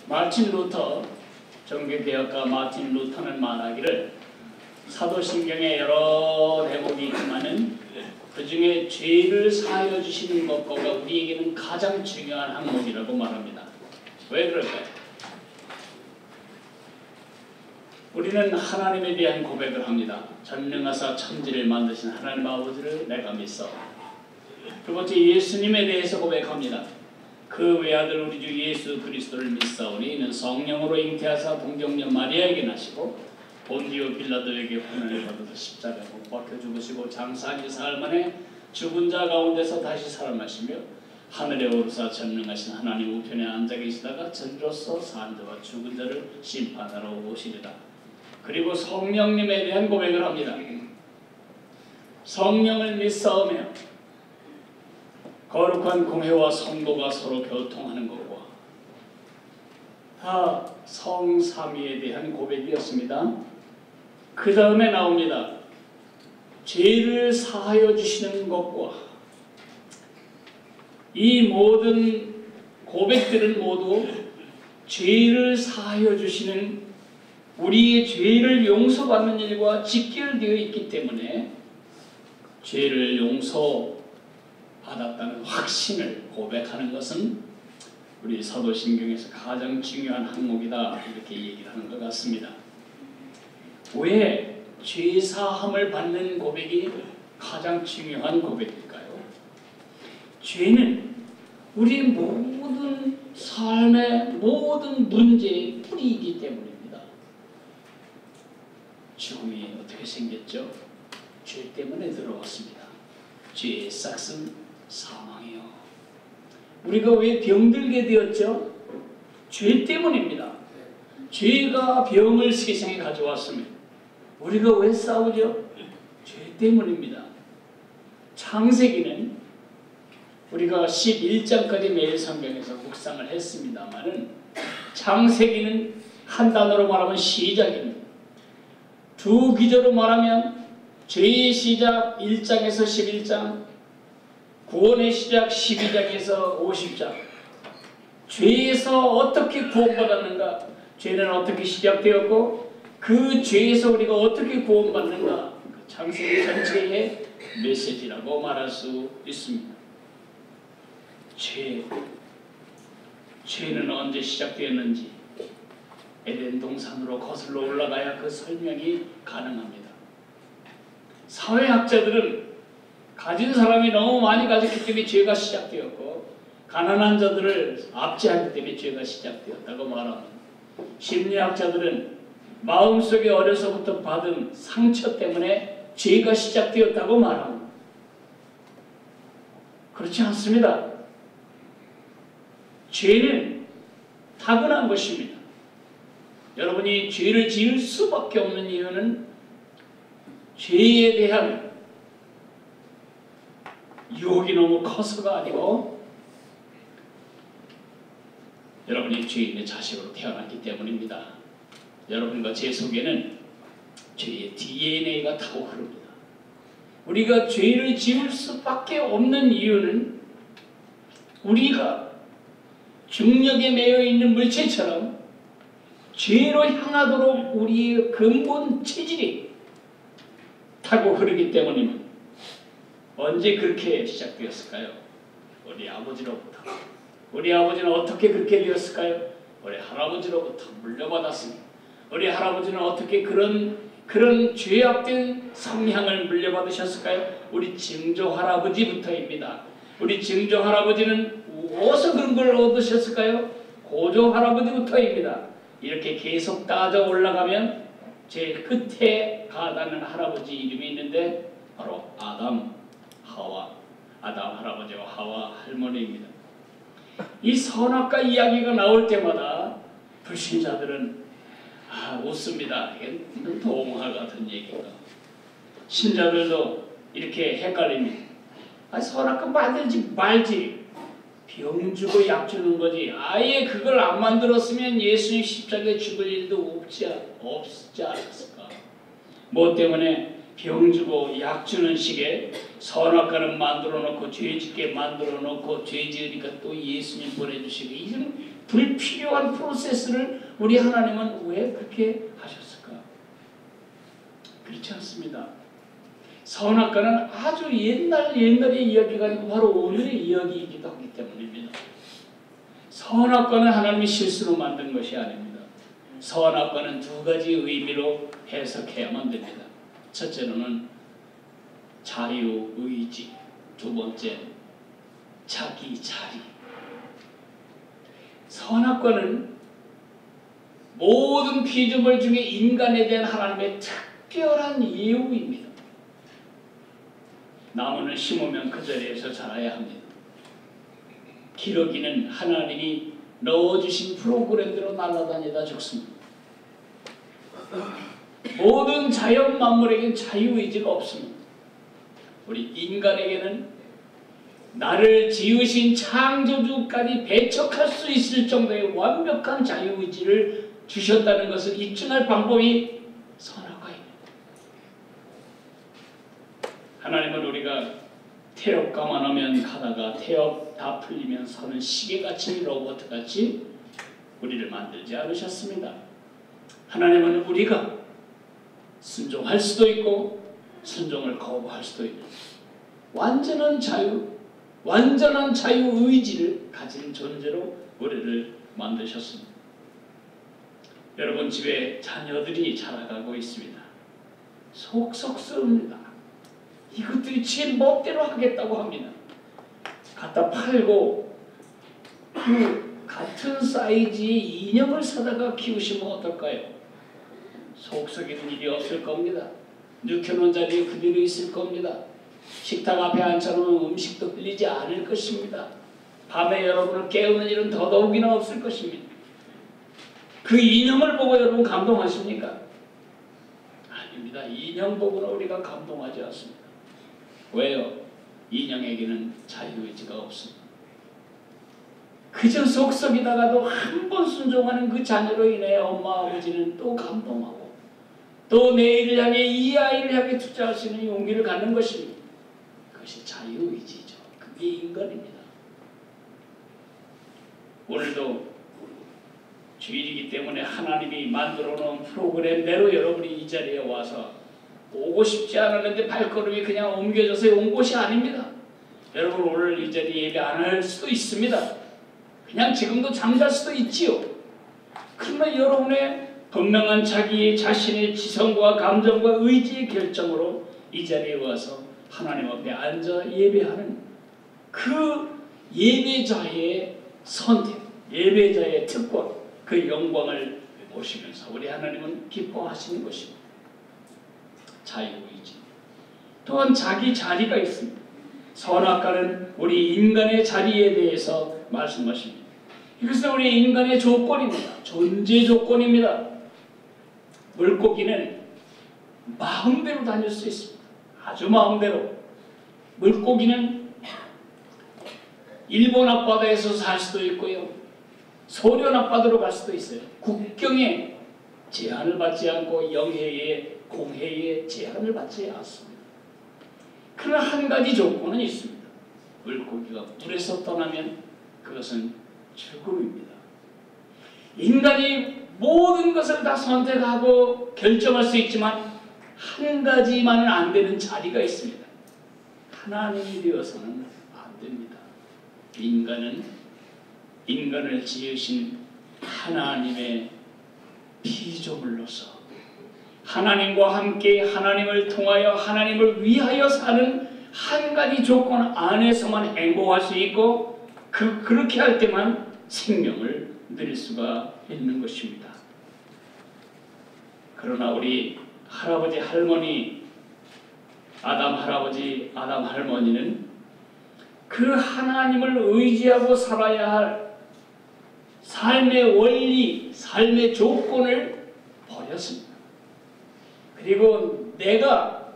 마틴 루터, 정교개혁가 마틴 루터는 말하기를 사도신경에 여러 대목이 있지만은 그 중에 죄를 사하여 주시는 것과 우리에게는 가장 중요한 항목이라고 말합니다. 왜 그럴까요? 우리는 하나님에 대한 고백을 합니다. 전능하사 천지를 만드신 하나님 아버지를 내가 믿사. 두 번째, 예수님에 대해서 고백합니다. 그 외아들 우리 주 예수 그리스도를 믿사오니 이는 성령으로 잉태하사 동정녀 마리아에게 나시고 본디오 빌라도에게 고난을 받아서 십자가에 못 박혀 죽으시고 장사하기 사흘 만에 죽은 자 가운데서 다시 살아나시며 하늘에 오르사 전능하신 하나님 우편에 앉아 계시다가 전으로서 산 자와 죽은 자를 심판하러 오시리라. 그리고 성령님에 대한 고백을 합니다. 성령을 믿사오며 거룩한 공회와 성도가 서로 교통하는 것과 다 성삼위에 대한 고백이었습니다. 그 다음에 나옵니다. 죄를 사하여 주시는 것과 이 모든 고백들은 모두 죄를 사하여 주시는 우리의 죄를 용서받는 일과 직결되어 있기 때문에 죄를 용서받았다는 확신을 고백하는 것은 우리 사도신경에서 가장 중요한 항목이다 이렇게 얘기를 하는 것 같습니다. 왜 죄사함을 받는 고백이 가장 중요한 고백일까요? 죄는 우리 모든 삶의 모든 문제의 뿌리이기 때문입니다. 죽음이 어떻게 생겼죠? 죄 때문에 들어왔습니다. 죄의 싹은 사망이요. 우리가 왜 병들게 되었죠? 죄 때문입니다. 죄가 병을 세상에 가져왔습니다. 우리가 왜 싸우죠? 죄 때문입니다. 창세기는 우리가 11장까지 매일 성경에서 묵상을 했습니다만은 창세기는 한 단어로 말하면 시작입니다. 두 기저로 말하면 죄의 시작 1장에서 11장, 구원의 시작 12장에서 50장. 죄에서 어떻게 구원받았는가? 죄는 어떻게 시작되었고 그 죄에서 우리가 어떻게 구원받는가? 창세기 전체의 메시지라고 말할 수 있습니다. 죄는 언제 시작되었는지 에덴 동산으로 거슬러 올라가야 그 설명이 가능합니다. 사회학자들은 가진 사람이 너무 많이 가졌기 때문에 죄가 시작되었고 가난한 자들을 압제하기 때문에 죄가 시작되었다고 말합니다. 심리학자들은 마음속에 어려서부터 받은 상처 때문에 죄가 시작되었다고 말합니다. 그렇지 않습니다. 죄는 타고난 것입니다. 여러분이 죄를 지을 수밖에 없는 이유는 죄에 대한 유혹이 너무 커서가 아니고 여러분이 죄인의 자식으로 태어났기 때문입니다. 여러분과 제 속에는 죄의 DNA가 타고 흐릅니다. 우리가 죄를 지을 수밖에 없는 이유는 우리가 중력에 매여 있는 물체처럼 죄로 향하도록 우리의 근본 체질이 타고 흐르기 때문입니다. 언제 그렇게 시작되었을까요? 우리 아버지로부터. 우리 아버지는 어떻게 그렇게 되었을까요? 우리 할아버지로부터 물려받았습니다. 우리 할아버지는 어떻게 그런 죄악된 성향을 물려받으셨을까요? 우리 증조 할아버지부터입니다. 우리 증조 할아버지는 어디서 그런 걸 얻으셨을까요? 고조 할아버지부터입니다. 이렇게 계속 따져 올라가면 제일 끝에 가다는 할아버지 이름이 있는데 바로 아담 할아버지와 하와 할머니입니다. 이 선악과 이야기가 나올 때마다 불신자들은 웃습니다. 이게 동화 같은 얘기인가. 신자들도 이렇게 헷갈립니다. 선악과 만들지 말지. 병 주고 약 주는 거지. 아예 그걸 안 만들었으면 예수님 십자가에 죽을 일도 없지 않았을까. 뭐 때문에 병 주고 약 주는 식의 선악과는 만들어 놓고 죄 짓게 만들어 놓고 죄 지으니까 또 예수님 보내주시고 이건 필요한 프로세스를 우리 하나님은 왜 그렇게 하셨을까? 그렇지 않습니다. 선악과는 아주 옛날의 이야기가 아니고 바로 오늘의 이야기이기도 하기 때문입니다. 선악과는 하나님이 실수로 만든 것이 아닙니다. 선악과는 두 가지 의미로 해석해야만 됩니다. 첫째로는 자유의지, 두 번째 자기 자리. 선악과는 모든 피조물 중에 인간에 대한 하나님의 특별한 예우입니다. 나무는 심으면 그 자리에서 자라야 합니다. 기러기는 하나님이 넣어주신 프로그램대로 날아다니다 죽습니다. 모든 자연 만물에게는 자유의지가 없습니다. 우리 인간에게는 나를 지으신 창조주까지 배척할 수 있을 정도의 완벽한 자유의지를 주셨다는 것을 입증할 방법이 선악과입니다. 하나님은 우리가 태엽가만 하면 가다가 태엽 다 풀리면 서는 시계같이 로봇같이 우리를 만들지 않으셨습니다. 하나님은 우리가 순종할 수도 있고 순종을 거부할 수도 있고 완전한 자유의지를 가진 존재로 우리를 만드셨습니다. 여러분 집에 자녀들이 자라가고 있습니다. 속속스럽니다. 이것들이 제 멋대로 하겠다고 합니다. 갖다 팔고 그 같은 사이즈의 인형을 사다가 키우시면 어떨까요? 속썩이는 일이 없을 겁니다. 눕혀놓은 자리에 그대로 있을 겁니다. 식탁 앞에 앉혀놓은 음식도 흘리지 않을 것입니다. 밤에 여러분을 깨우는 일은 더더욱이나 없을 것입니다. 그 인형을 보고 여러분 감동하십니까? 아닙니다. 인형 보고는 우리가 감동하지 않습니다. 왜요? 인형에게는 자유의지가 없습니다. 그저 속썩이다가도 한 번 순종하는 그 자녀로 인해 엄마 아버지는 또 감동하고 또 내일을 향해 이 아이를 향해 투자할 수 있는 용기를 갖는 것입니다. 그것이 자유의지죠. 그게 인간입니다. 오늘도 주일이기 때문에 하나님이 만들어 놓은 프로그램대로 여러분이 이 자리에 와서 오고 싶지 않았는데 발걸음이 그냥 옮겨져서 온 곳이 아닙니다. 여러분 오늘 이 자리에 예배 안 할 수도 있습니다. 그냥 지금도 잠잘 수도 있지요. 그러나 여러분의 분명한 자기 자신의 지성과 감정과 의지의 결정으로 이 자리에 와서 하나님 앞에 앉아 예배하는 그 예배자의 선택, 예배자의 특권, 그 영광을 보시면서 우리 하나님은 기뻐하시는 것입니다. 자유의지. 또한 자기 자리가 있습니다. 선악과는 우리 인간의 자리에 대해서 말씀하십니다. 이것은 우리 인간의 조건입니다. 존재 조건입니다. 물고기는 마음대로 다닐 수 있습니다. 아주 마음대로. 물고기는 일본 앞바다에서 살 수도 있고요. 소련 앞바다로 갈 수도 있어요. 국경에 제한을 받지 않고 영해에 공해에 제한을 받지 않습니다. 그러나 한 가지 조건은 있습니다. 물고기가 물에서 떠나면 그것은 죽음입니다. 인간이 모든 것을 다 선택하고 결정할 수 있지만 한 가지만은 안 되는 자리가 있습니다. 하나님이 되어서는 안 됩니다. 인간을 지으신 하나님의 피조물로서 하나님과 함께 하나님을 통하여 하나님을 위하여 사는 한 가지 조건 안에서만 행복할 수 있고 그렇게 할 때만 생명을 누릴 수가 있는 것입니다. 그러나 우리 할아버지 할머니 아담 할아버지 아담 할머니는 그 하나님을 의지하고 살아야 할 삶의 원리, 삶의 조건을 버렸습니다. 그리고 내가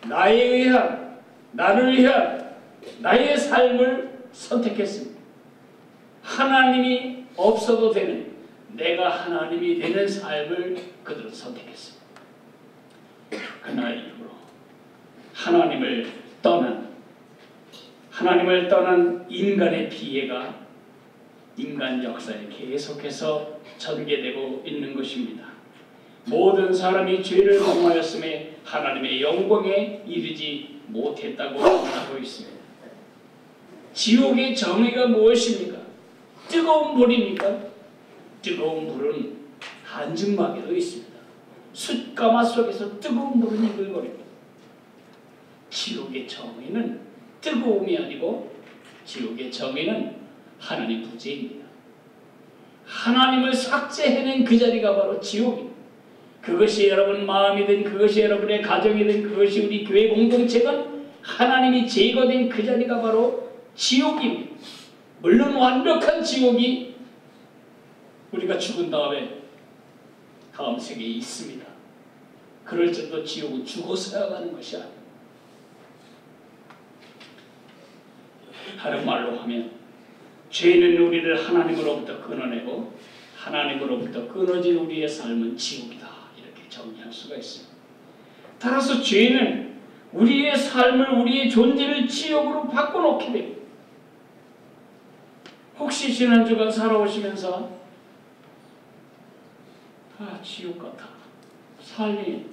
나에 의한, 나를 위한 나의 삶을 선택했습니다. 하나님이 없어도 되는, 내가 하나님이 되는 삶을 그들은 선택했습니다. 그날 이후로 하나님을 떠난 인간의 피해가 인간 역사에 계속해서 전개되고 있는 것입니다. 모든 사람이 죄를 범하였음에 하나님의 영광에 이르지 못했다고 말하고 있습니다. 지옥의 정의가 무엇입니까? 뜨거운 불입니까? 뜨거운 불은 한증막에도 있습니다. 숯가마 속에서 뜨거운 불은 이글거립니다. 지옥의 정의는 뜨거움이 아니고 지옥의 정의는 하나님 부재입니다. 하나님을 삭제해낸 그 자리가 바로 지옥입니다. 그것이 여러분 마음이든 그것이 여러분의 가정이든 그것이 우리 교회 공동체든 하나님이 제거된 그 자리가 바로 지옥입니다. 물론 완벽한 지옥이 우리가 죽은 다음에 다음 세계에 있습니다. 그럴 때도 지옥은 죽어서야 가는 것이 아닙니다. 다른 말로 하면 죄는 우리를 하나님으로부터 끊어내고 하나님으로부터 끊어진 우리의 삶은 지옥이다. 이렇게 정리할 수가 있습니다. 따라서 죄는 우리의 삶을 우리의 존재를 지옥으로 바꿔놓게 됩니다. 혹시 지난 주간 살아오시면서 지옥 같아. 삶이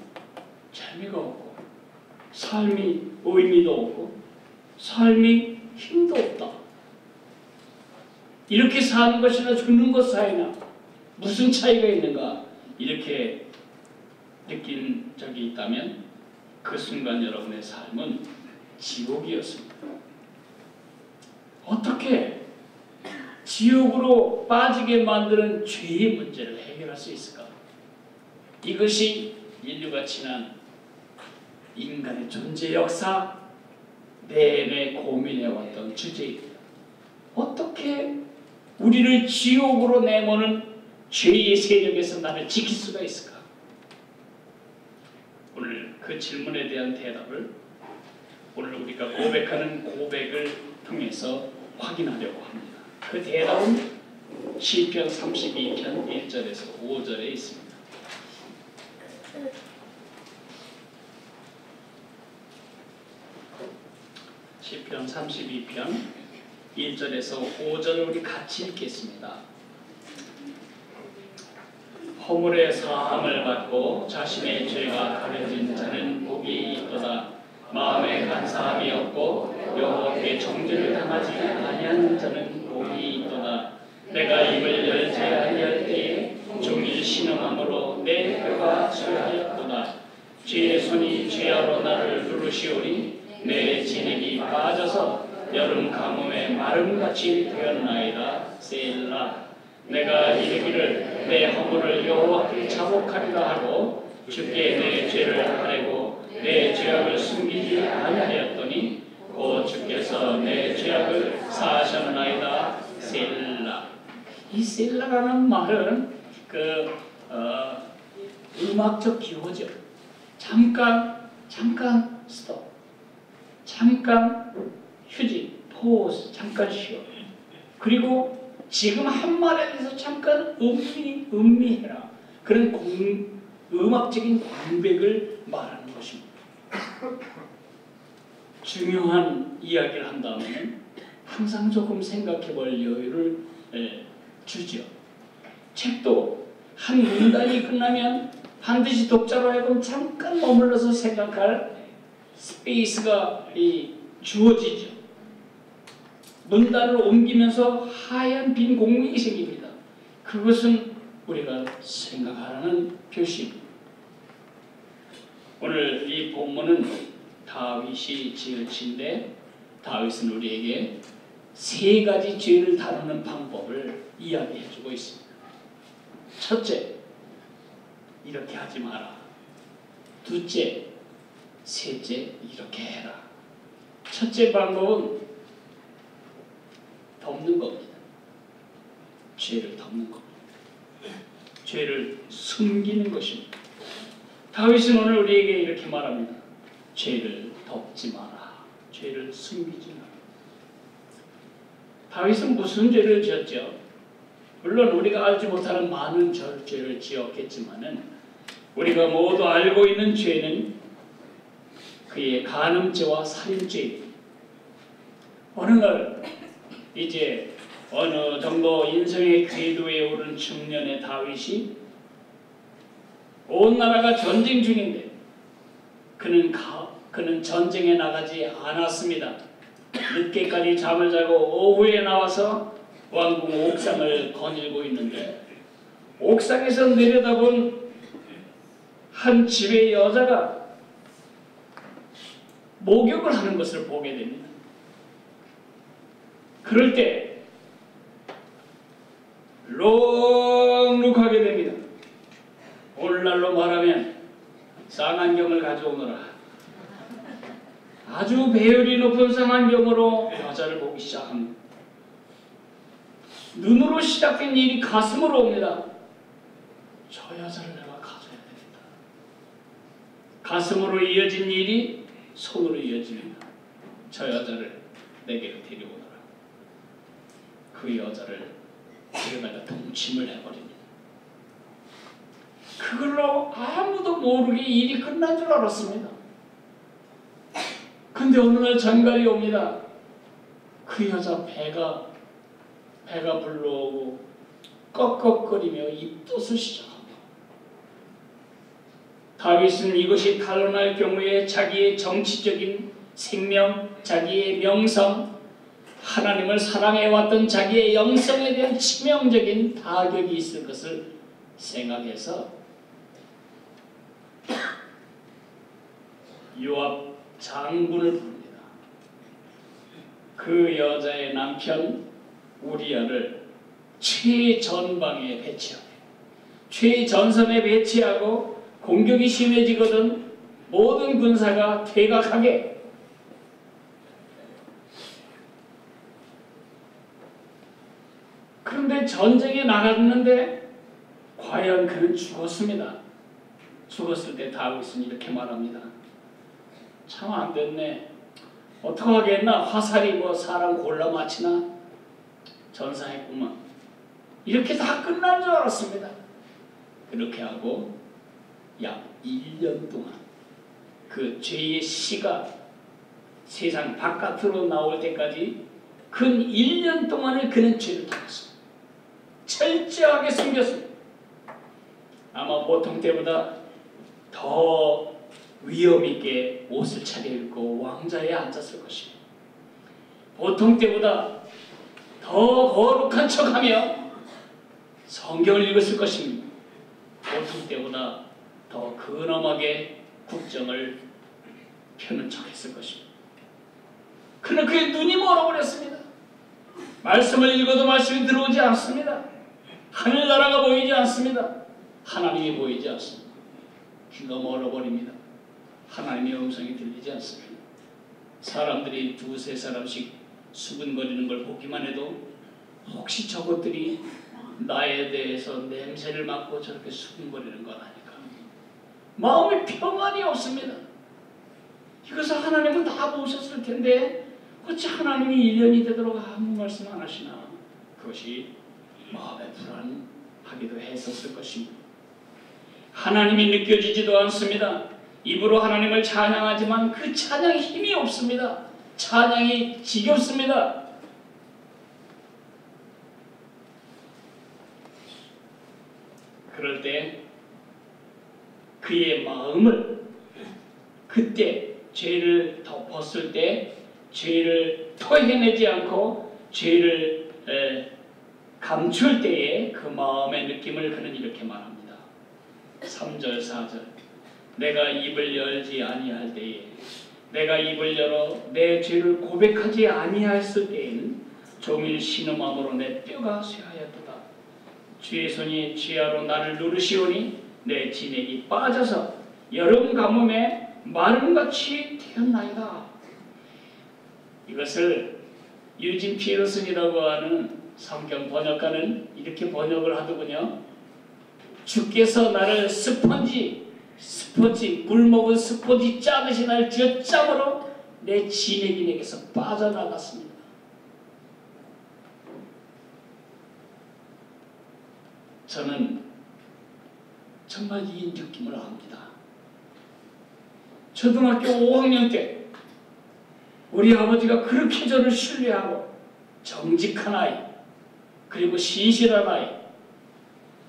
재미가 없고 삶이 의미도 없고 삶이 힘도 없다. 이렇게 사는 것이나 죽는 것 사이나 무슨 차이가 있는가 이렇게 느낀 적이 있다면 그 순간 여러분의 삶은 지옥이었습니다. 어떻게 지옥으로 빠지게 만드는 죄의 문제를 해결할 수 있을까? 이것이 인류가 지난 인간의 존재 역사 내내 고민해왔던 주제입니다. 어떻게 우리를 지옥으로 내모는 죄의 세력에서 나를 지킬 수가 있을까? 오늘 그 질문에 대한 대답을 오늘 우리가 고백하는 고백을 통해서 확인하려고 합니다. 그 대답은 시편 32편 1절에서 5절에 있습니다. 시편 32편 1절에서 5절을 우리 같이 읽겠습니다. 허물의 사함을 받고 자신의 죄가 가려진 자는 복이 있도다. 마음에 간사함이 없고 여호와께 정죄를 당하지 아니하는 자는 복이 있도다. 내가 입을 열지 아니할 때에 종일 신음함으로 내 뼈가 철하였도다. 죄의 손이 죄하로 나를 누르시오니 내 진액이 빠져서 여름 가뭄에 마름같이 되었나이다. 셀라. 내가 이르기를 내 허물을 여호와께 자복하리라 하고 주께 내 죄를 아뢰고 내 죄악을 숨기지 아니하였더니 곧 주께서 내 죄악을 사하셨나이다. 셀라. 이 셀라라는 말은 음악적 기호죠. 잠깐 스톱, 잠깐 휴지, 포즈, 잠깐 쉬어. 그리고 지금 한 말에 대해서 잠깐 음미해라. 그런 음악적인 광백을 말하는 것입니다. 중요한 이야기를 한다면 항상 조금 생각해 볼 여유를 주죠. 책도 한 문단이 끝나면 반드시 독자로 하여금 잠깐 머물러서 생각할 스페이스가 주어지죠. 문단을 옮기면서 하얀 빈 공간이 생깁니다. 그것은 우리가 생각하라는 표시입니다. 오늘 이 본문은 다윗이 지은 시인데 다윗은 우리에게 세 가지 죄를 다루는 방법을 이야기해주고 있습니다. 첫째, 이렇게 하지 마라. 둘째, 셋째, 이렇게 해라. 첫째 방법은 덮는 겁니다. 죄를 덮는 겁니다. 죄를 숨기는 것입니다. 다윗은 오늘 우리에게 이렇게 말합니다. 죄를 덮지 마라. 죄를 숨기지 마라. 다윗은 무슨 죄를 지었죠? 물론 우리가 알지 못하는 많은 죄를 지었겠지만은 우리가 모두 알고 있는 죄는 그의 간음죄와 살인죄입니다. 어느 날 이제 어느 정도 인생의 궤도에 오른 중년의 다윗이 온 나라가 전쟁 중인데 그는 전쟁에 나가지 않았습니다. 늦게까지 잠을 자고 오후에 나와서 왕궁 옥상을 거닐고 있는데 옥상에서 내려다본 한 집의 여자가 목욕을 하는 것을 보게 됩니다. 그럴 때 룩룩하게 됩니다. 오늘날로 말하면 쌍안경을 가져오너라. 아주 배율이 높은 쌍안경으로 여자를 보기 시작합니다. 눈으로 시작된 일이 가슴으로 옵니다. 저 여자를 내가 가져야 되겠다. 가슴으로 이어진 일이 손으로 이어집니다. 저 여자를 내게로 데려오너라. 그 여자를 데려다가 동침을 해버립니다. 그걸로 아무도 모르게 일이 끝난 줄 알았습니다. 근데 어느 날 전갈이 옵니다. 그 여자 배가 불러오고 꺽꺽거리며 입덧을 시작합니다. 다윗은 이것이 탄로날 경우에 자기의 정치적인 생명, 자기의 명성, 하나님을 사랑해왔던 자기의 영성에 대한 치명적인 타격이 있을 것을 생각해서 요압 장군을 부릅니다. 그 여자의 남편 우리아를 최전방에 배치하고 최전선에 배치하고 공격이 심해지거든 모든 군사가 퇴각하게. 그런데 전쟁에 나갔는데 과연 그는 죽었습니다. 죽었을 때 다윗은 이렇게 말합니다. 참 안됐네. 어떡하겠나. 화살이 뭐 사람 골라 맞히나. 전사했구만. 이렇게 다 끝난 줄 알았습니다. 그렇게 하고 약 1년 동안 그 죄의 씨가 세상 바깥으로 나올 때까지 근 1년 동안을 그는 죄를 당했습니다. 철저하게 숨겼습니다. 아마 보통 때보다 더 위험있게 옷을 차려입고 왕자에 앉았을 것입니다. 보통 때보다 더 거룩한 척하며 성경을 읽었을 것입니다. 보통 때보다 더 근엄하게 국정을 펴는 척했을 것입니다. 그러나 그의 눈이 멀어버렸습니다. 말씀을 읽어도 말씀이 들어오지 않습니다. 하늘나라가 보이지 않습니다. 하나님이 보이지 않습니다. 귀가 멀어버립니다. 하나님의 음성이 들리지 않습니다. 사람들이 두세 사람씩 수근거리는 걸 보기만 해도 혹시 저것들이 나에 대해서 냄새를 맡고 저렇게 수근거리는 건 아닐까. 마음에 평안이 없습니다. 이것을 하나님은 다 보셨을 텐데 어찌 하나님이 1년이 되도록 아무 말씀 안 하시나. 그것이 마음에 불안하기도 했었을 것입니다. 하나님이 느껴지지도 않습니다. 입으로 하나님을 찬양하지만 그 찬양에 힘이 없습니다. 찬양이 지겹습니다. 그럴 때 그의 마음을 그때 죄를 덮었을 때 죄를 토해내지 않고 죄를 감출 때에 그 마음의 느낌을 그는 이렇게 말합니다. 3절 4절 내가 입을 열지 아니할 때에 내가 입을 열어 내 죄를 고백하지 아니하였을 때에는 종일 신음함으로 내 뼈가 쇠하였도다. 주의 손이 지하로 나를 누르시오니 내 진액이 빠져서 여름 가뭄에 마름같이 되었나이다. 이것을 유진 피에르슨이라고 하는 성경 번역가는 이렇게 번역을 하더군요. 주께서 나를 스펀지 물 먹은 스펀지 짜듯이 날 쥐어짜므로 내 진액이 내게서 빠져나갔습니다. 저는 정말 이 느낌을 압니다. 초등학교 5학년 때 우리 아버지가 그렇게 저를 신뢰하고 정직한 아이, 그리고 신실한 아이.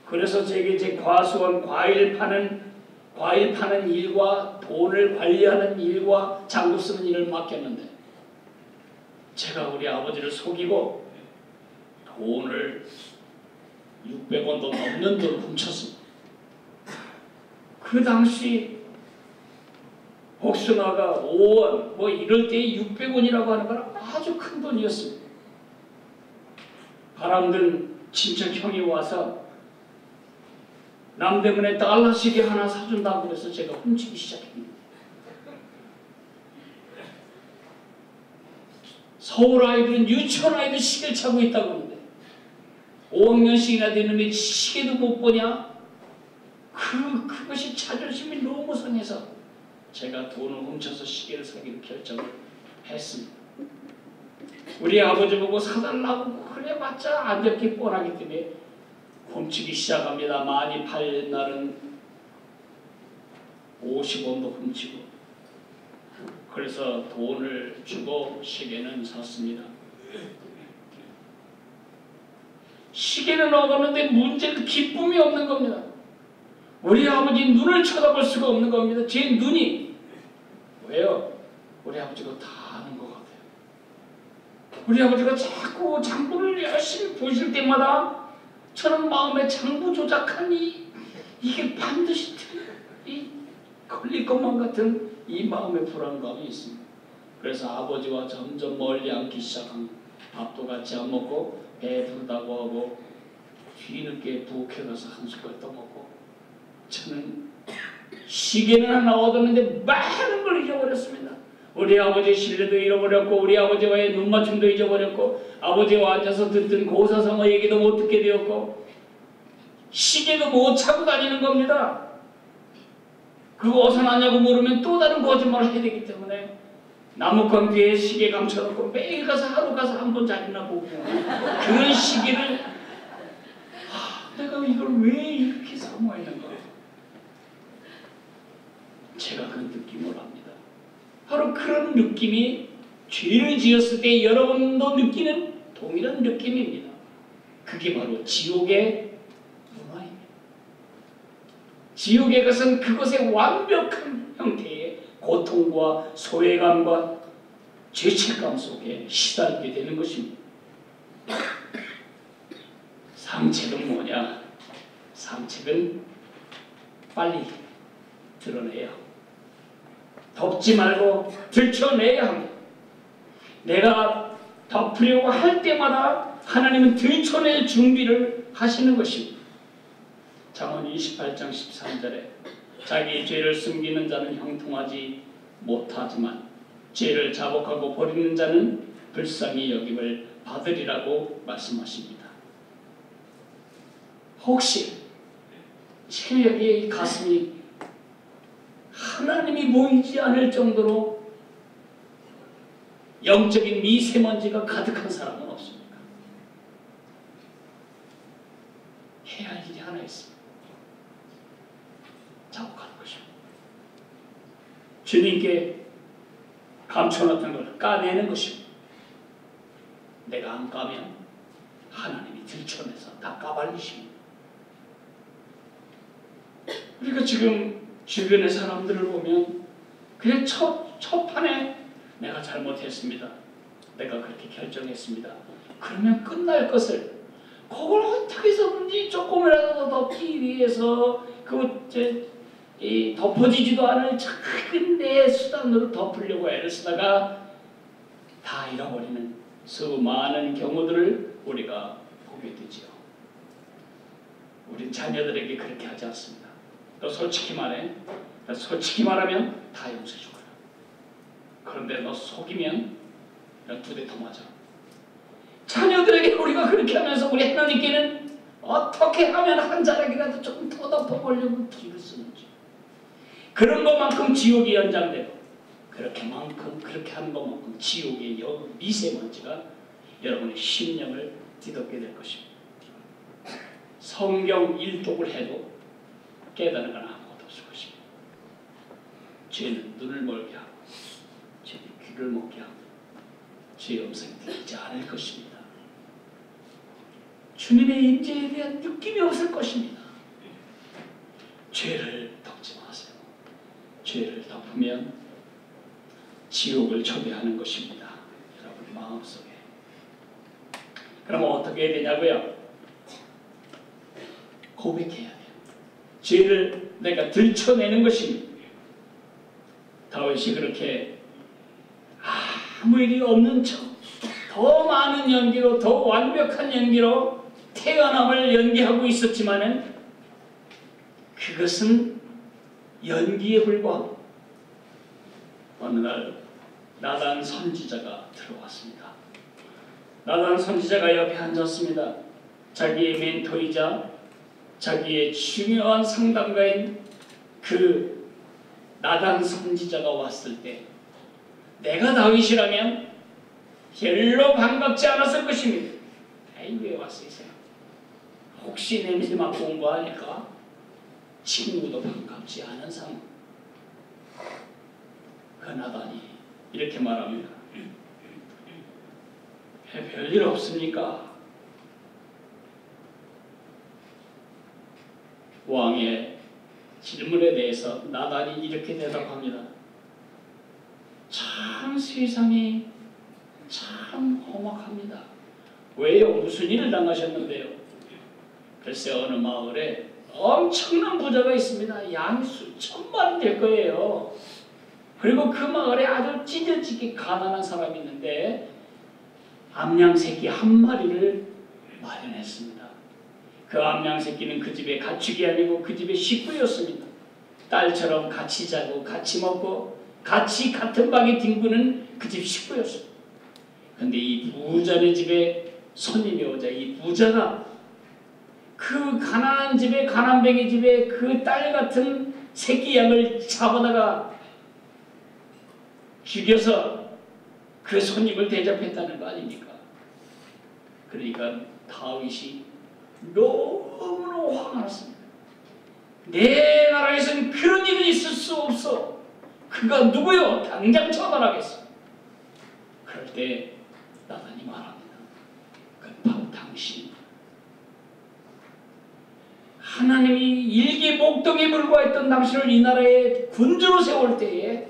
그래서 제게 제 과수원 과일 파는 일과 돈을 관리하는 일과 장부 쓰는 일을 맡겼는데 제가 우리 아버지를 속이고 돈을 600원도 넘는 돈을 훔쳤습니다. 그 당시 복숭아가 5원 뭐 이럴 때 600원이라고 하는 건 아주 큰 돈이었습니다. 바람든 친척 형이 와서 남대문에 달러시계 하나 사준다고 해서 제가 훔치기 시작합니다. 서울 아이들은 유치원 아이들 시계를 차고 있다고 하는데 5학년씩이나 되는데 시계도 못 보냐? 그것이 자존심이 너무 상해서 제가 돈을 훔쳐서 시계를 사기로 결정을 했습니다. 우리 아버지 보고 사달라고 그래봤자 안 잡기 뻔하기 때문에 훔치기 시작합니다. 많이 팔린 날은 50원도 훔치고 그래서 돈을 주고 시계는 샀습니다. 시계는 얻었는데 문제는 기쁨이 없는 겁니다. 우리 아버지 눈을 쳐다볼 수가 없는 겁니다. 제 눈이. 왜요? 우리 아버지가 다 아는 것 같아요. 우리 아버지가 자꾸 장부를 열심히 보실 때마다 저는 마음에 장부 조작하니 이게 반드시 걸릴 것만 같은 이 마음의 불안감이 있습니다. 그래서 아버지와 점점 멀리 앉기 시작합니다. 밥도 같이 안 먹고 배부르다고 하고 뒤늦게 부엌에 가서 한 숟갈 떠먹고 저는 시계는 하나 얻었는데 많은 걸 잊어버렸습니다. 우리 아버지 신뢰도 잃어버렸고 우리 아버지와의 눈맞춤도 잊어버렸고 아버지와 앉아서 듣던 고사성어 얘기도 못 듣게 되었고 시계도 못 차고 다니는 겁니다. 그거 어디서 났냐고 물으면 또 다른 거짓말을 해야 되기 때문에 나무건 뒤에 시계 감춰놓고 매일 가서 하루 가서 한 번 자기나 보고 그런 시계를 내가 이걸 왜 이렇게 사모했는가. 제가 그 느낌을 압니다. 바로 그런 느낌이 죄를 지었을 때 여러분도 느끼는 동일한 느낌입니다. 그게 바로 지옥의 문화입니다. 지옥의 것은 그것의 완벽한 형태의 고통과 소외감과 죄책감 속에 시달리게 되는 것입니다. 상책은 뭐냐? 상책은 빨리 드러내야 합니다. 덮지 말고 들춰내야 합니다. 내가 덮으려고 할 때마다 하나님은 들춰낼 준비를 하시는 것입니다. 잠언 28장 13절에 자기 죄를 숨기는 자는 형통하지 못하지만 죄를 자복하고 버리는 자는 불쌍히 여김을 받으리라고 말씀하십니다. 혹시 지금 여기에 이 가슴이 하나님이 보이지 않을 정도로 영적인 미세먼지가 가득한 사람은 없습니까? 해야 할 일이 하나 있습니다. 자복하는 것입니다. 주님께 감춰놨던 걸 까내는 것입니다. 내가 안 까면 하나님이 들춰내서 다 까발리십니다. 우리가 지금 주변의 사람들을 보면 그냥 첫 판에 내가 잘못했습니다. 내가 그렇게 결정했습니다. 그러면 끝날 것을 그걸 어떻게 해서든지 조금이라도 덮기 위해서 이 덮어지지도 않을 작은 내 수단으로 덮으려고 애를 쓰다가 다 잃어버리는 수많은 경우들을 우리가 보게 되지요. 우린 자녀들에게 그렇게 하지 않습니다. 너 솔직히 말해. 솔직히 말하면 다 용서해 줄 거야. 그런데 너 속이면 두 대 더 맞아. 자녀들에게 우리가 그렇게 하면서 우리 하나님께는 어떻게 하면 한 자락이라도 조금 더 덮어보려고 기를 쓰는지. 그런 것만큼 지옥이 연장되고 그렇게 하는 것만큼 지옥의 미세먼지가 여러분의 심령을 뒤덮게 될 것입니다. 성경 일독을 해도 깨달은 건 아무것도 없을 것입니다. 죄는 눈을 멀게 하고 죄는 귀를 먹게 하고 죄의 음성이 들리지 않을 것입니다. 주님의 임재에 대한 느낌이 없을 것입니다. 죄를 덮지 마세요. 죄를 덮으면 지옥을 초대하는 것입니다. 여러분 마음속에. 그럼 어떻게 해야 되냐고요? 고백해야 돼요. 죄를 내가 들춰내는 것입니다. 다윗이 그렇게 아무 일이 없는 척 더 많은 연기로, 더 완벽한 연기로 태어남을 연기하고 있었지만은 그것은 연기에 불과하고 어느 날 나단 선지자가 들어왔습니다. 나단 선지자가 옆에 앉았습니다. 자기의 멘토이자 자기의 중요한 상담가인 그 나단 선지자가 왔을 때 내가 다윗이라면 별로 반갑지 않았을 것입니다. 에이, 왜 왔어요? 혹시 냄새 맡고 온 거 아닐까? 친구도 반갑지 않은 상황. 그 나단이 이렇게 말합니다. 별일 없습니까? 왕의 질문에 대해서 나단이 이렇게 대답합니다. 참 세상이 참 험악합니다. 왜요? 무슨 일을 당하셨는데요? 글쎄 어느 마을에 엄청난 부자가 있습니다. 양이 수천만이 될 거예요. 그리고 그 마을에 아주 찢어지게 가난한 사람이 있는데 암양새끼 한 마리를 마련했습니다. 그 암양새끼는 그 집의 가축이 아니고 그 집의 식구였습니다. 딸처럼 같이 자고 같이 먹고 같이 같은 방에 뒹구는 그 집 식구였습니다. 근데 이 부자네 집에 손님이 오자 이 부자가 그 가난한 집에 가난뱅이 집에 그 딸 같은 새끼 양을 잡아다가 죽여서 그 손님을 대접했다는 거 아닙니까? 그러니까 다윗이 너무너무 화가 났습니다. 내 나라에서는 그런 일이 있을 수 없어. 그가 누구요? 당장 처단하겠어. 그럴 때 나단이 말합니다. 그건 바로 당신입니다. 하나님이 일개 목동에 불과했던 당신을 이 나라에 군주로 세울 때에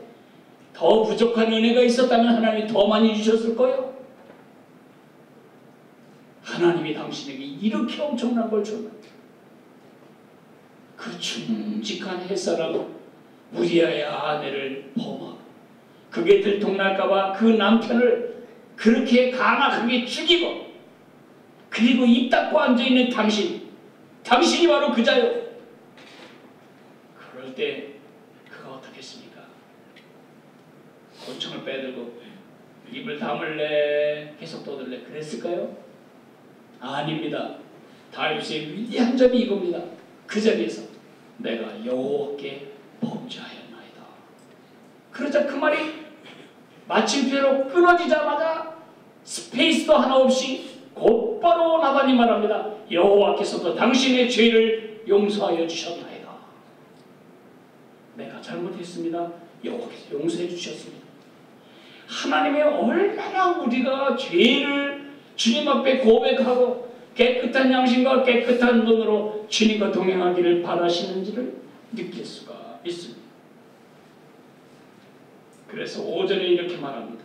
더 부족한 은혜가 있었다면 하나님이 더 많이 주셨을 거예요. 하나님이 당신에게 이렇게 엄청난 걸 줬는데 그 충직한 햇사람 우리아의 아내를 범하고 그게 들통날까봐 그 남편을 그렇게 강하게 죽이고 그리고 입 닫고 앉아있는 당신이 바로 그자요. 그럴 때 그가 어떻게 했습니까? 권총을 빼들고 입을 다물래 계속 떠들래 그랬을까요? 아닙니다. 다윗의 위대한 점이 이겁니다. 그 자리에서 내가 여호와께 범죄하였나이다. 그러자 그 말이 마침표로 끊어지자마자 스페이스도 하나 없이 곧바로 나단이 말합니다. 여호와께서도 당신의 죄를 용서하여 주셨나이다. 내가 잘못했습니다. 여호와께서 용서해 주셨습니다. 하나님의 얼마나 우리가 죄를 주님 앞에 고백하고 깨끗한 양심과 깨끗한 눈으로 주님과 동행하기를 바라시는지를 느낄 수가 있습니다. 그래서 오전에 이렇게 말합니다.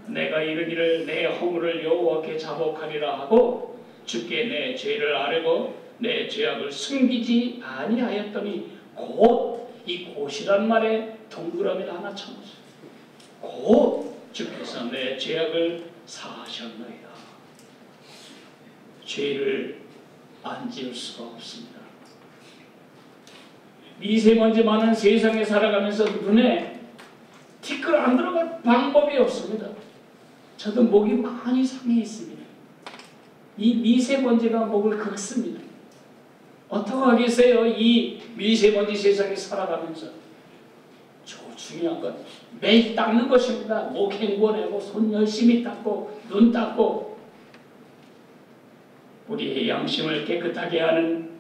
내가 이르기를 내 허물을 여호와께 자복하리라 하고 주께 내 죄를 아뢰고 내 죄악을 숨기지 아니하였더니 곧 이 곧이란 말에 동그라미를 하나 쳐놓으세요. 곧 주께서 내 죄악을 사하셨나이다. 죄를 안 지을 수가 없습니다. 미세먼지 많은 세상에 살아가면서 눈에 티끌 안 들어갈 방법이 없습니다. 저도 목이 많이 상해 있습니다. 이 미세먼지가 목을 긁습니다. 어떡하겠어요? 이 미세먼지 세상에 살아가면서. 저 중요한 건 매일 닦는 것입니다. 목 헹궈내고 손 열심히 닦고 눈 닦고 우리의 양심을 깨끗하게 하는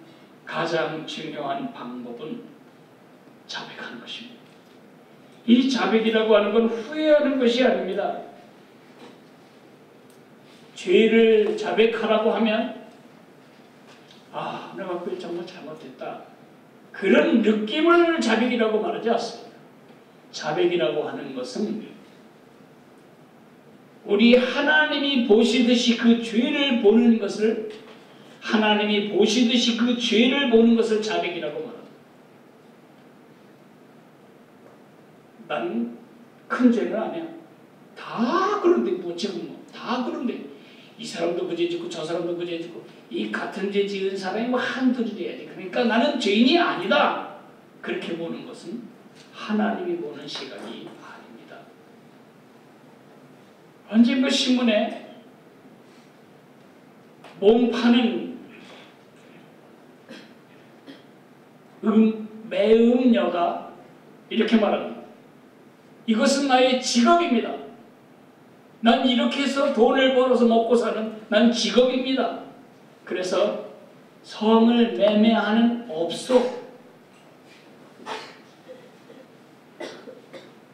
가장 중요한 방법은 자백하는 것입니다. 이 자백이라고 하는 건 후회하는 것이 아닙니다. 죄를 자백하라고 하면 아, 내가 그걸 정말 잘못했다. 그런 느낌을 자백이라고 말하지 않습니다. 자백이라고 하는 것은 우리 하나님이 보시듯이 그 죄를 보는 것을, 하나님이 보시듯이 그 죄를 보는 것을 자백이라고 말합니다. 난 큰 죄는 아니야. 다 그런데 뭐 지금 뭐 다 그런데 이 사람도 그 죄 짓고 저 사람도 그 죄 짓고 이 같은 죄 지은 사람이 뭐 한두 죄야지. 그러니까 나는 죄인이 아니다. 그렇게 보는 것은 하나님이 보는 시각이 아닙니다. 언제 그 신문에 몸 파는 매음녀가 이렇게 말합니다. 이것은 나의 직업입니다. 난 이렇게 해서 돈을 벌어서 먹고 사는 난 직업입니다. 그래서 성을 매매하는 업소,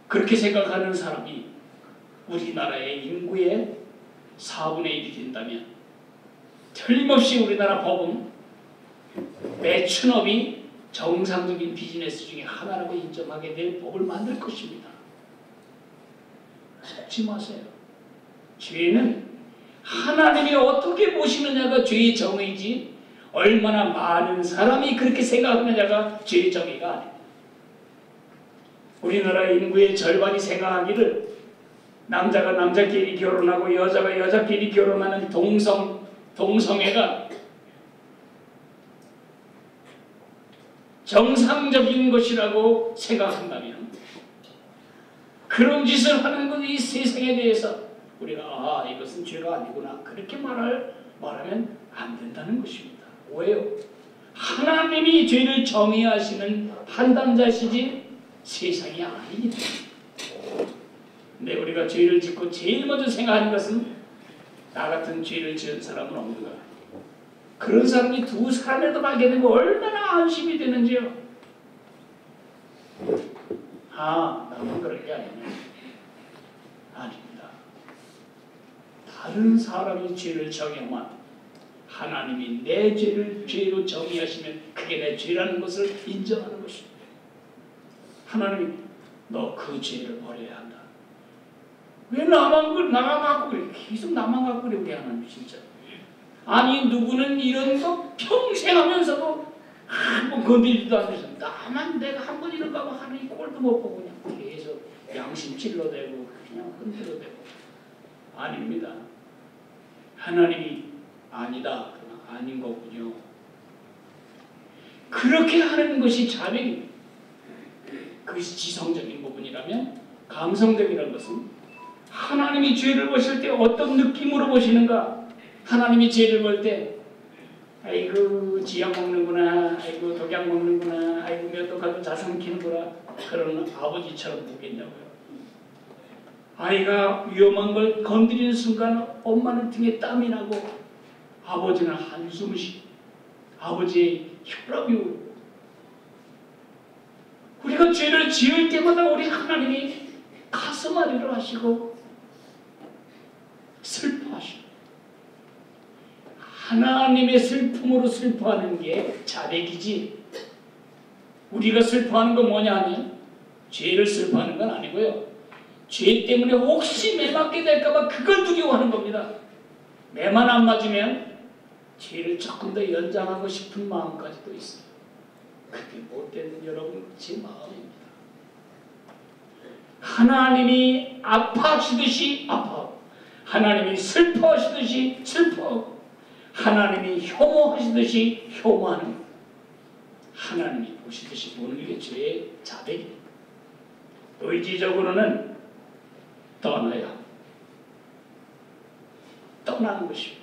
그렇게 생각하는 사람이 우리나라의 인구의 4분의 1이 된다면 틀림없이 우리나라 법은 매춘업이 정상적인 비즈니스 중에 하나라고 인정하게 될 법을 만들 것입니다. 속지 마세요. 죄는 하나님이 어떻게 보시느냐가 죄의 정의지, 얼마나 많은 사람이 그렇게 생각하느냐가 죄의 정의가 아닙니다. 우리나라 인구의 절반이 생각하기를 남자가 남자끼리 결혼하고 여자가 여자끼리 결혼하는 동성애가 정상적인 것이라고 생각한다면, 그런 짓을 하는 건 이 세상에 대해서 우리가 이것은 죄가 아니구나 그렇게 말하면 안 된다는 것입니다. 왜요? 하나님이 죄를 정의하시는 판단자시지 세상이 아니기 때문에. 근데 우리가 죄를 짓고 제일 먼저 생각하는 것은 나 같은 죄를 지은 사람은 없는가. 그런 사람이 두 사람이라도 발견되면 얼마나 안심이 되는지요. 나만 그런 게 아니네. 아닙니다. 다른 사람이 죄를 정하면 하나님이 내 죄를 죄로 정의하시면 그게 내 죄라는 것을 인정하는 것입니다. 하나님이 너 그 죄를 버려야 한다. 왜 나만 갖고 그래? 계속 나만 갖고 그래 우리 하나님 진짜. 아니 누구는 이런 거 평생 하면서도 한 번 건드리지도 않으면서 나만 내가 한 번 이런 거 하면 하나님 꼴도 못 보고 그냥 계속 양심 찔러대고 그냥 흔들어대고. 아닙니다. 하나님이 아니다. 아닌 거군요. 그렇게 하는 것이 자백입니다. 그것이 지성적인 부분이라면, 감성적이라는 것은 하나님이 죄를 보실 때 어떤 느낌으로 보시는가. 하나님이 죄를 볼 때 아이고 지약 먹는구나, 아이고 독약 먹는구나, 아이고 몇 도 가도 자상 키는구나, 그런 아버지처럼 보겠냐고요. 아이가 위험한 걸 건드리는 순간 엄마는 등에 땀이 나고 아버지는 한숨을 쉬고 아버지의 혈압이 오고. 우리가 죄를 지을 때마다 우리 하나님이 가슴 아리로 하시고 슬퍼하시고, 하나님의 슬픔으로 슬퍼하는 게 자백이지, 우리가 슬퍼하는 건 뭐냐 하면 죄를 슬퍼하는 건 아니고요. 죄 때문에 혹시 매 맞게 될까봐 그걸 두려워하는 겁니다. 매만 안 맞으면 죄를 조금 더 연장하고 싶은 마음까지도 있어요. 그게 못되는 여러분 제 마음입니다. 하나님이 아파하시듯이 아파하고, 하나님이 슬퍼하시듯이 슬퍼하고, 하나님이 혐오하시듯이 혐오하는, 하나님이 보시듯이 보는 게 죄의 자백입니다. 의지적으로는 떠나야 떠나는 것입니다.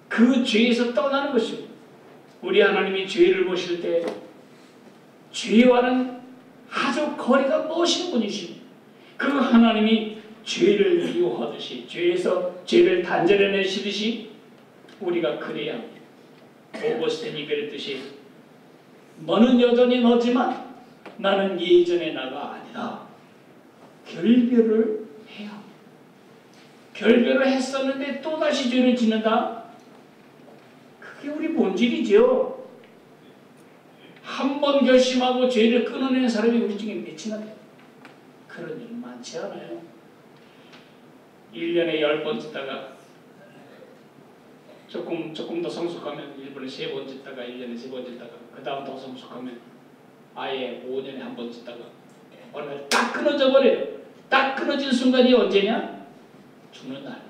그 죄에서 떠나는 것입니다. 우리 하나님이 죄를 보실 때 죄와는 아주 거리가 먼신 분이십니다. 그 하나님이 죄를 미워하듯이, 죄에서 죄를 단절해내시듯이 우리가 그래야 합니다. 오거스틴이 그랬듯이 너는 여전히 너지만 나는 예전의 나가 아니다. 결별을 해야 합니다. 결별을 했었는데 또다시 죄를 짓는다? 그게 우리 본질이죠. 한 번 결심하고 죄를 끊어내는 사람이 우리 중에 몇이나 돼요. 그런 일은 많지 않아요. 1년에 10번 짓다가 조금 더 성숙하면 1년에 3번 짓다가 1년에 3번 짓다가 그 다음 더 성숙하면 아예 5년에 한 번 짓다가 어느 날 딱 끊어져 버려요. 딱 끊어진 순간이 언제냐? 죽는 날.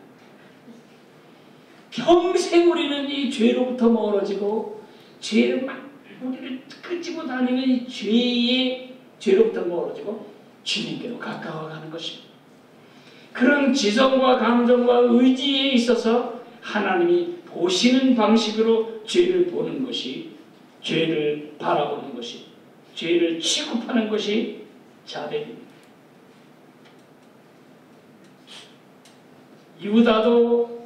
평생 우리는 이 죄로부터 멀어지고 죄를 막 우리를 끄지고 다니는 이 죄로부터 멀어지고 주님께로 가까워가는 것입니다. 그런 지성과 감정과 의지에 있어서 하나님이 보시는 방식으로 죄를 보는 것이, 죄를 바라보는 것이, 죄를 취급하는 것이 자백입니다. 유다도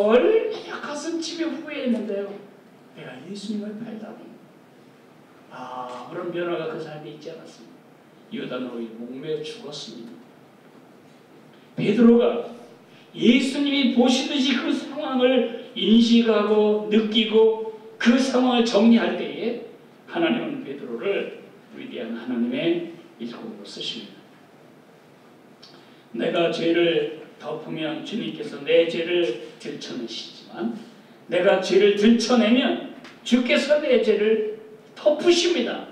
얼마나 가슴치며 후회했는데요. 내가 예수님을 팔다니. 그런 변화가 그 삶에 있지 않았습니다. 유다는 목매어 죽었습니다. 베드로가 예수님이 보시듯이 그 상황을 인식하고 느끼고 그 상황을 정리할 때에 하나님은 베드로를 위대한 하나님의 일꾼으로 쓰십니다. 내가 죄를 덮으면 주님께서 내 죄를 들춰내시지만 내가 죄를 들춰내면 주께서 내 죄를 덮으십니다.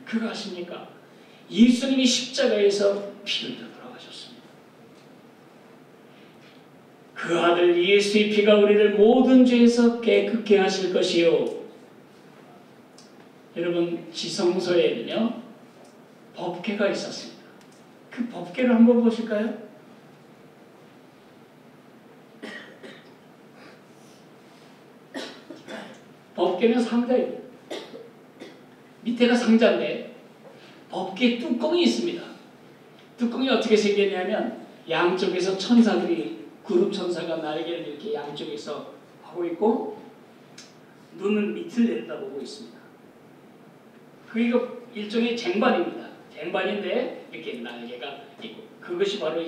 그거 아십니까? 예수님이 십자가에서 피를 흘려 돌아가셨습니다. 그 아들 예수의 피가 우리를 모든 죄에서 깨끗게 하실 것이요. 여러분, 지성소에는요 법궤가 있었습니다. 그 법궤를 한번 보실까요? 법궤는 상자예요. 밑에가 상자인데 법궤 뚜껑이 있습니다. 뚜껑이 어떻게 생겼냐면 양쪽에서 천사들이, 그룹 천사가 날개를 이렇게 양쪽에서 하고 있고 눈은 밑을 내려다보고 있습니다. 그게 일종의 쟁반입니다. 쟁반인데 이렇게 날개가 있고 그것이 바로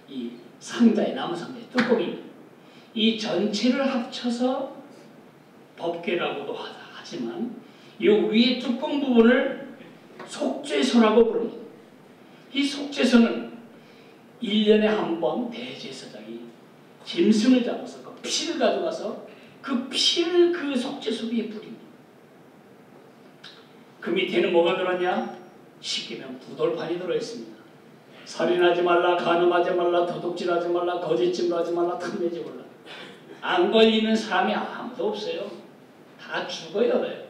이 상자의 나무 상자의 뚜껑입니다. 이 전체를 합쳐서 법궤라고도 하지만 이 위에 뚜껑 부분을 속죄소라고 부릅니다. 이 속죄소는 1년에 한 번 대제사장이 짐승을 잡아서 그 피를 가져가서 그 피를 그 속죄소 위에 뿌립니다. 그 밑에는 뭐가 들었냐? 십계명 부돌판이 들어있습니다. 살인하지 말라, 간음하지 말라, 도둑질하지 말라, 거짓증거하지 말라, 탐내지 말라. 안 걸리는 사람이 아무도 없어요. 다 죽어야 돼요.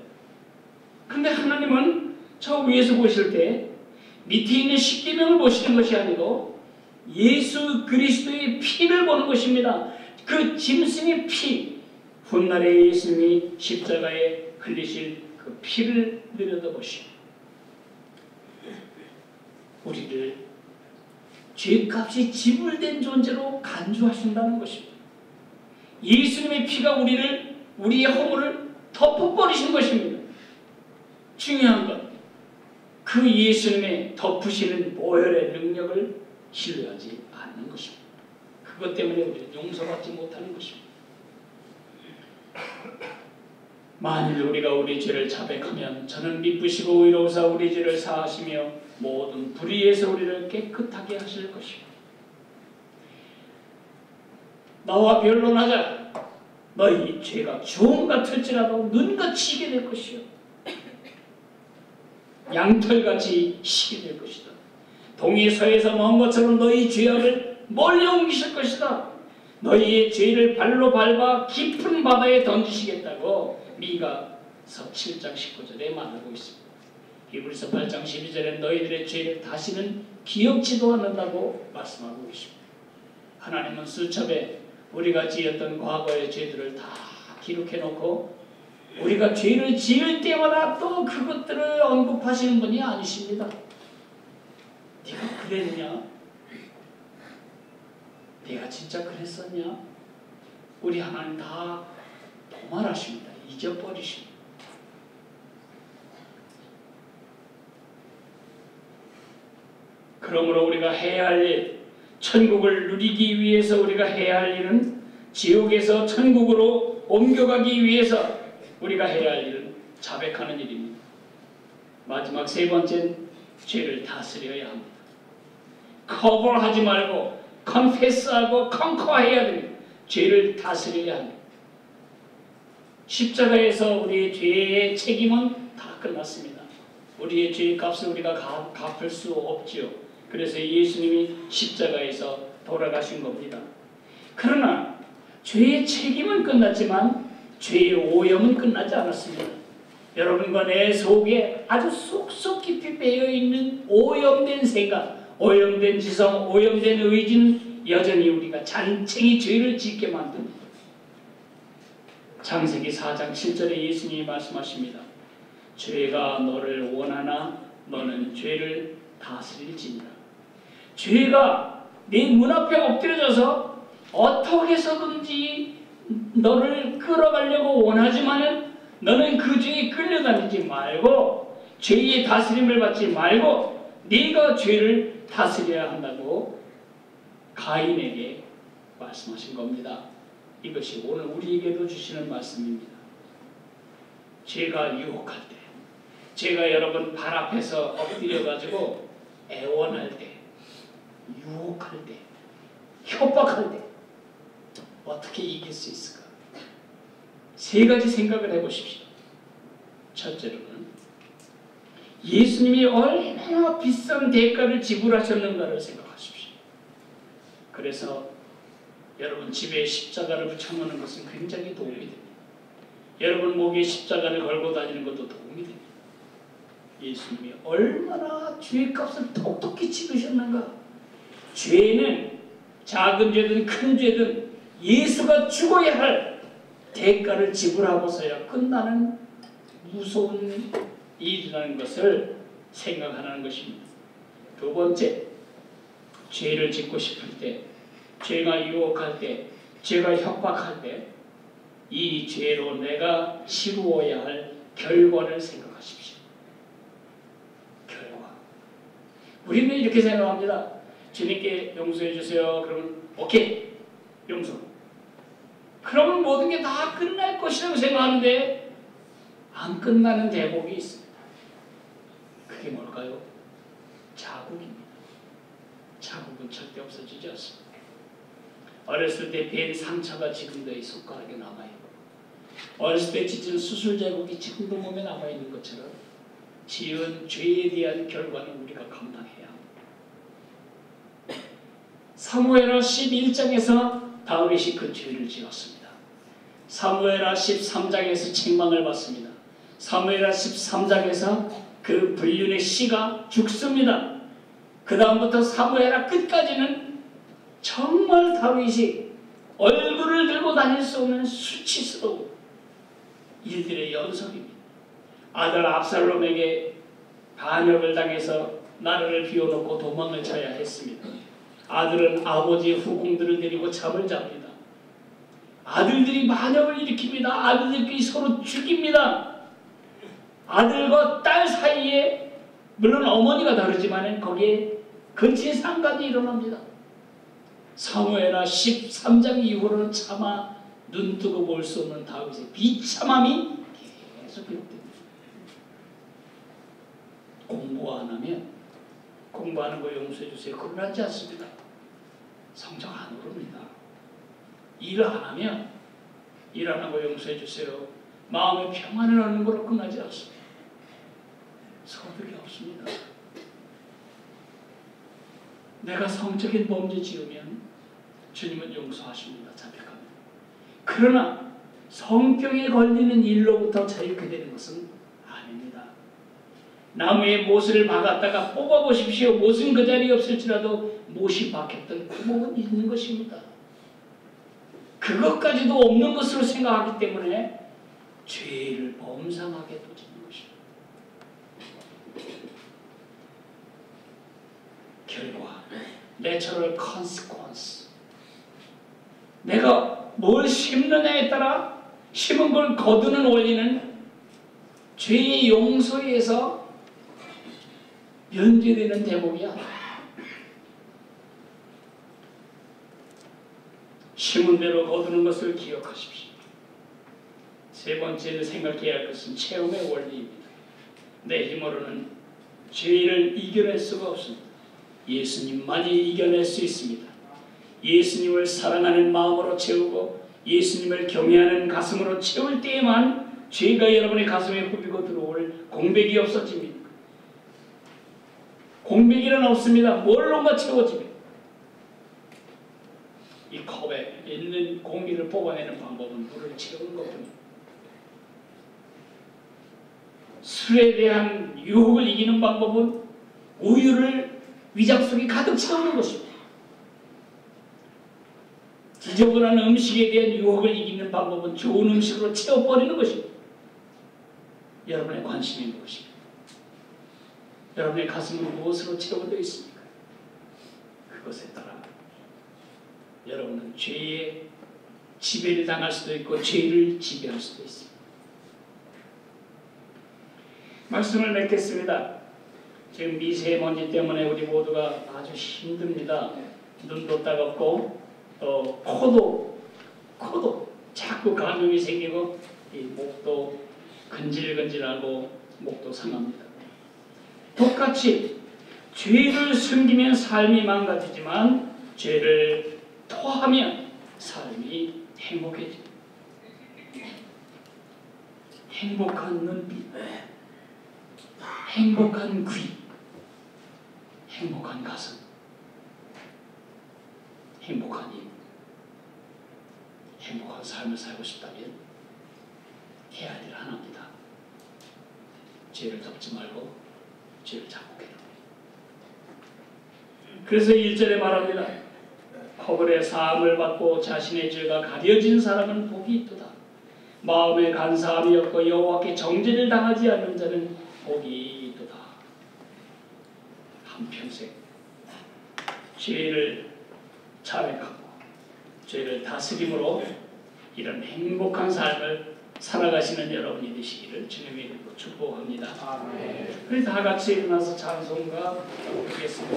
근데 하나님은 저 위에서 보실 때 밑에 있는 십계명을 보시는 것이 아니고 예수 그리스도의 피를 보는 것입니다. 그 짐승의 피, 훗날에 예수님이 십자가에 흘리실 그 피를 들여다보시고 우리를 죄값이 지불된 존재로 간주하신다는 것입니다. 예수님의 피가 우리의 허물을 덮어버리신 것입니다. 중요한 것, 그 예수님의 덮으시는 보혈의 능력을 신뢰하지 않는 것입니다. 그것 때문에 우리는 용서받지 못하는 것입니다. 만일 우리가 우리 죄를 자백하면 저는 미쁘시고 의로우사 우리 죄를 사하시며 모든 불의에서 우리를 깨끗하게 하실 것입니다. 나와 변론하자. 너희 죄가 주홍 같을지라도 눈같이 희게 될 것이요 양털같이 희게 될 것이다. 동이 서에서 먼 것처럼 너희 죄악을 멀리 옮기실 것이다. 너희의 죄를 발로 밟아 깊은 바다에 던지시겠다고 미가서 7장 19절에 말하고 있습니다. 히브리서 8장 12절에 너희들의 죄를 다시는 기억지도 않는다고 말씀하고 계십니다. 하나님은 수첩에 우리가 지었던 과거의 죄들을 다 기록해놓고 우리가 죄를 지을 때마다 또 그것들을 언급하시는 분이 아니십니다. 네가 그랬냐? 네가 진짜 그랬었냐? 우리 하나님 다 도말하십니다. 잊어버리십니다. 그러므로 우리가 해야 할 일, 천국을 누리기 위해서 우리가 해야 할 일은 지옥에서 천국으로 옮겨가기 위해서 우리가 해야 할 일은 자백하는 일입니다. 마지막 세 번째는 죄를 다스려야 합니다. 커버하지 말고 컨페스하고 컨커해야 됩니다. 죄를 다스려야 합니다. 십자가에서 우리의 죄의 책임은 다 끝났습니다. 우리의 죄의 값을 우리가 갚을 수 없지요. 그래서 예수님이 십자가에서 돌아가신 겁니다. 그러나 죄의 책임은 끝났지만 죄의 오염은 끝나지 않았습니다. 여러분과 내 속에 아주 쏙쏙 깊이 배어있는 오염된 생각, 오염된 지성, 오염된 의지는 여전히 우리가 잔챙이 죄를 짓게 만듭니다. 창세기 4장 7절에 예수님이 말씀하십니다. 죄가 너를 원하나 너는 죄를 다스릴지니라. 죄가 네 문 앞에 엎드려져서 어떻게 해서든지 너를 끌어가려고 원하지만은 너는 그 죄에 끌려다니지 말고 죄의 다스림을 받지 말고 네가 죄를 다스려야 한다고 가인에게 말씀하신 겁니다. 이것이 오늘 우리에게도 주시는 말씀입니다. 죄가 유혹할 때, 죄가 여러분 발 앞에서 엎드려가지고 애원할 때, 유혹할 때, 협박할 때 어떻게 이길 수 있을까? 세 가지 생각을 해보십시오. 첫째로는 예수님이 얼마나 비싼 대가를 지불하셨는가를 생각하십시오. 그래서 여러분 집에 십자가를 붙여놓는 것은 굉장히 도움이 됩니다. 여러분 목에 십자가를 걸고 다니는 것도 도움이 됩니다. 예수님이 얼마나 죄값을 톡톡히 치르셨는가. 죄는 작은 죄든 큰 죄든 예수가 죽어야 할 대가를 지불하고서야 끝나는 무서운 일이라는 것을 생각하는 것입니다. 두 번째, 죄를 짓고 싶을 때, 죄가 유혹할 때, 죄가 협박할 때 이 죄로 내가 치루어야 할 결과를 생각하십시오. 결과. 우리는 이렇게 생각합니다. 주님께 용서해 주세요. 그러면 오케이, 용서. 그러면 모든 게 다 끝날 것이라고 생각하는데 안 끝나는 대목이 있습니다. 그게 뭘까요? 자국입니다. 자국은 절대 없어지지 않습니다. 어렸을 때 벤 상처가 지금도 이 손가락에 남아있고, 어렸을 때 찢은 수술 자국이 지금도 몸에 남아있는 것처럼 지은 죄에 대한 결과는 우리가 감당해야 합니다. 사무엘하 11장에서 다윗이 그 죄를 지었습니다. 사무엘하 13장에서 책망을 받습니다. 사무엘하 13장에서 그 불륜의 씨가 죽습니다. 그 다음부터 사무엘하 끝까지는 정말 다윗이 얼굴을 들고 다닐 수 없는 수치스러운 일들의 연속입니다. 아들 압살롬에게 반역을 당해서 나라를 비워놓고 도망을 쳐야 했습니다. 아들은 아버지의 후궁들을 데리고 잠을 잡니다. 아들들이 반역을 일으킵니다. 아들들끼리 서로 죽입니다. 아들과 딸 사이에 물론 어머니가 다르지만 거기에 근친상간이 일어납니다. 사무엘하 13장 이후로는 차마 눈뜨고 볼 수 없는 다윗의 비참함이 계속 기록됩니다. 공부 안 하면 공부하는 거 용서해 주세요. 끝나지 않습니다. 성적 안 오릅니다. 일 안 하면 일 안 하고 용서해 주세요. 마음의 평안을 얻는 거로 끝나지 않습니다. 소득이 없습니다. 내가 성적인 범죄 지으면 주님은 용서하십니다. 자백합니다. 그러나 성병에 걸리는 일로부터 자유케 되는 것은 아닙니다. 나무에 못을 박았다가 뽑아보십시오. 못은 그 자리에 없을지라도 못이 박혔던 구멍은 있는 것입니다. 그것까지도 없는 것으로 생각하기 때문에 죄를 범상하게 도지는 것입니다. 결과, natural consequence. 내가 뭘 심느냐에 따라 심은 걸 거두는 원리는 죄의 용서에서 면제되는 대목이 아니에요. 심은 대로 거두는 것을 기억하십시오. 세 번째는 생각해야 할 것은 체험의 원리입니다. 내 힘으로는 죄를 이겨낼 수가 없습니다. 예수님만이 이겨낼 수 있습니다. 예수님을 사랑하는 마음으로 채우고 예수님을 경외하는 가슴으로 채울 때에만 죄가 여러분의 가슴에 후비고 들어올 공백이 없어집니다. 공백이는 없습니다. 뭘로가 채워집니다. 이 컵에 있는 공기를 뽑아내는 방법은 물을 채우는 것뿐입니다. 술에 대한 유혹을 이기는 방법은 우유를 위장 속에 가득 채우는 것입니다. 지저분한 음식에 대한 유혹을 이기는 방법은 좋은 음식으로 채워버리는 것입니다. 여러분의 관심이 무엇입니까? 여러분의 가슴은 무엇으로 채워져 있습니까? 그것에 따라 여러분은 죄에 지배를 당할 수도 있고 죄를 지배할 수도 있습니다. 말씀을 맺겠습니다. 지금 미세먼지 때문에 우리 모두가 아주 힘듭니다. 눈도 따갑고 또 코도 자꾸 감염이 생기고 이 목도 근질근질하고 목도 상합니다. 똑같이 죄를 숨기면 삶이 망가지지만 죄를 토하면 삶이 행복해집니다. 행복한 눈빛, 행복한 귀, 행복한 가슴, 행복한 힘, 행복한 삶을 살고 싶다면 해야 할 일 하나입니다. 죄를 덮지 말고 죄를 자복해라. 그래서 1절에 말합니다. 허물의 사함을 받고 자신의 죄가 가려진 사람은 복이 있도다. 마음에 간사함이 없고 여호와께 정죄를 당하지 않는 자는 복이 있도다. 한평생 죄를 자백하고 죄를 다스림으로 이런 행복한 삶을 살아가시는 여러분이 되시기를 주님의 이름으로 축복합니다. 그래서 다 같이 일어나서 찬송가 부르겠습니다.